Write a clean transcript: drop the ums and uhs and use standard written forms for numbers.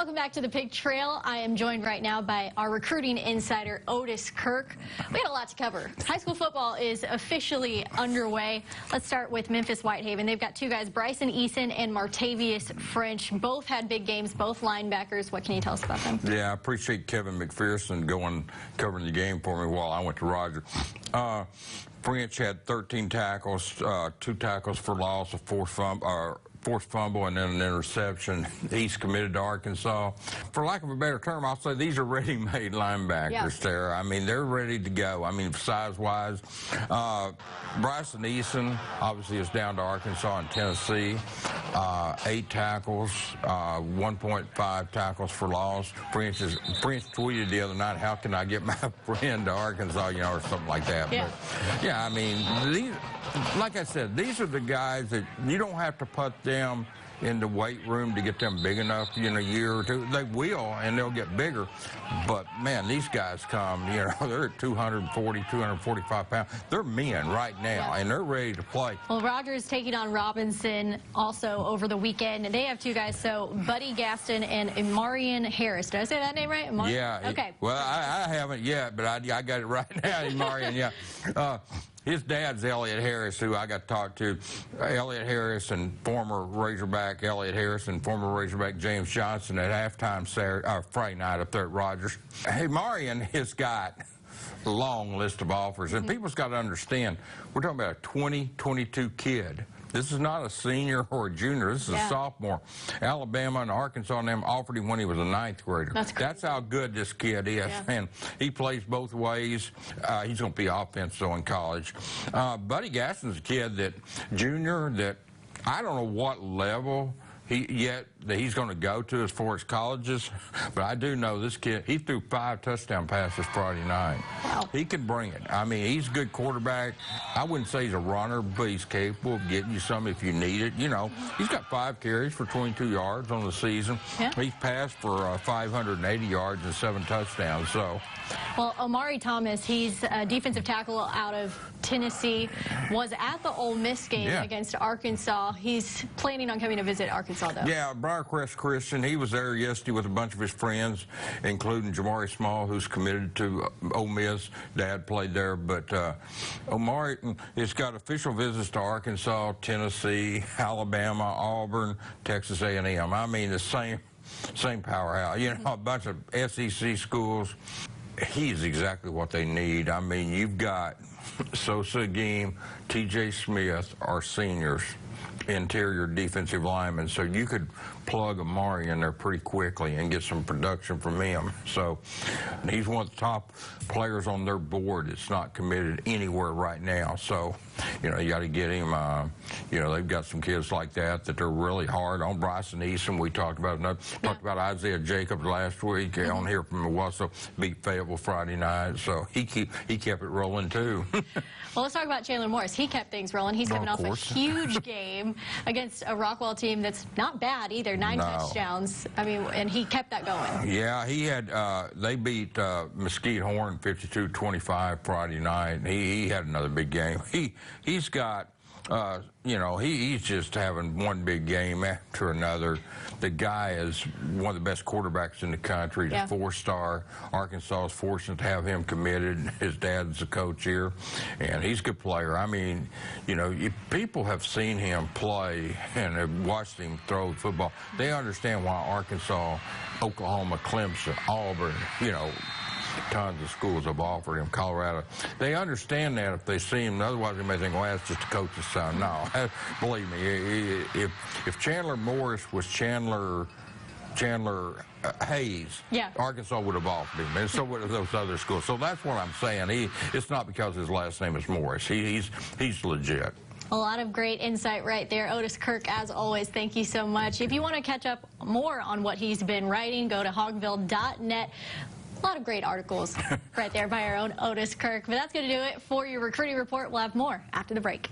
Welcome back to the Pig Trail. I am joined right now by our recruiting insider, Otis Kirk. We got a lot to cover. High school football is officially underway. Let's start with Memphis Whitehaven. They've got two guys, Bryson Eason and Martavius French. Both had big games, both linebackers. What can you tell us about them? Yeah, I appreciate Kevin McPherson covering the game for me while I went to Roger. French had 13 tackles, 2 tackles for loss, a forced fumble, and then an interception. He's committed to Arkansas. For lack of a better term, I'll say these are ready-made linebackers there. I mean, they're ready to go. I mean, size-wise. Bryson Eason, obviously, is down to Arkansas and Tennessee. 8 tackles, 1.5 tackles for loss. French tweeted the other night, "How can I get my friend to Arkansas?" You know, or something like that. Yeah. But, yeah, I mean, these, like I said, these are the guys that you don't have to put them in the weight room to get them big enough in a year or two. They will, and they'll get bigger. But, man, these guys come, you know, they're at 240, 245 pounds. They're men right now, and they're ready to play. Well, Rogers taking on Robinson also over the weekend. And they have two guys, so Buddy Gaston and Omari Harris. Did I say that name right? Omari? Yeah. Okay. Well, I haven't yet, but I got it right now, Omari, yeah. His dad's Elliot Harris, who I got to talk to. Elliot Harris and former Razorback Elliot Harris and former Razorback James Johnson at halftime Friday night up there at Rogers. Hey, Marion has got a long list of offers, and people's got to understand, we're talking about a 2022 kid. This is not a senior or a junior. This is a sophomore. Alabama and Arkansas and them offered him when he was a 9th grader. That's how good this kid is. And he plays both ways. He's going to be offense, though, in college. Buddy Gaston's a kid that, junior, that I don't know what level he's going to go to as far as colleges, but I do know this kid, he threw 5 touchdown passes Friday night. Wow. He can bring it. I mean, he's a good quarterback. I wouldn't say he's a runner, but he's capable of getting you some if you need it. You know, he's got 5 carries for 22 yards on the season. He's passed for 580 yards and 7 touchdowns. So, well, Omari Thomas, he's a defensive tackle out of Tennessee, was at the Ole Miss game against Arkansas. He's planning on coming to visit Arkansas, though. Yeah, Briarcrest Christian, he was there yesterday with a bunch of his friends, including Jamari Small, who's committed to Ole Miss. Dad played there, but Omari has got official visits to Arkansas, Tennessee, Alabama, Auburn, Texas A&M. I mean, the same powerhouse. You know, a bunch of SEC schools. He's exactly what they need. I mean, you've got Sosa Game, T.J. Smith are seniors, interior defensive linemen, so you could plug Omari in there pretty quickly and get some production from him. So he's one of the top players on their board that's not committed anywhere right now. So, you know, you got to get him. You know, they've got some kids like that they're really hard on. Bryson Eason, we talked about talked about Isaiah Jacobs last week on here from Milwaukee, beat Fayetteville Friday night. So he kept it rolling too. Well, let's talk about Chandler Morris. He kept things rolling. He's coming off a huge game against a Rockwall team that's not bad either. 9 touchdowns. I mean, and he kept that going. Yeah, he had. They beat Mesquite Horn 52-25 Friday night. He had another big game. He's got. You know, he's just having one big game after another. The guy is one of the best quarterbacks in the country. He's a 4-star. Arkansas is fortunate to have him committed. His dad's the coach here, and he's a good player. I mean, you know, people have seen him play and have watched him throw the football. They understand why Arkansas, Oklahoma, Clemson, Auburn, you know, tons of schools have offered him, Colorado. They understand that if they see him. Otherwise, they may think, well, that's just a coach's son. No, believe me, if Chandler Morris was Chandler Hayes, Arkansas would have offered him, and so would have those other schools. So that's what I'm saying. It's not because his last name is Morris. He's legit. A lot of great insight right there. Otis Kirk, as always, thank you so much. If you want to catch up more on what he's been writing, go to hogville.net. A lot of great articles right there by our own Otis Kirk. But that's going to do it for your recruiting report. We'll have more after the break.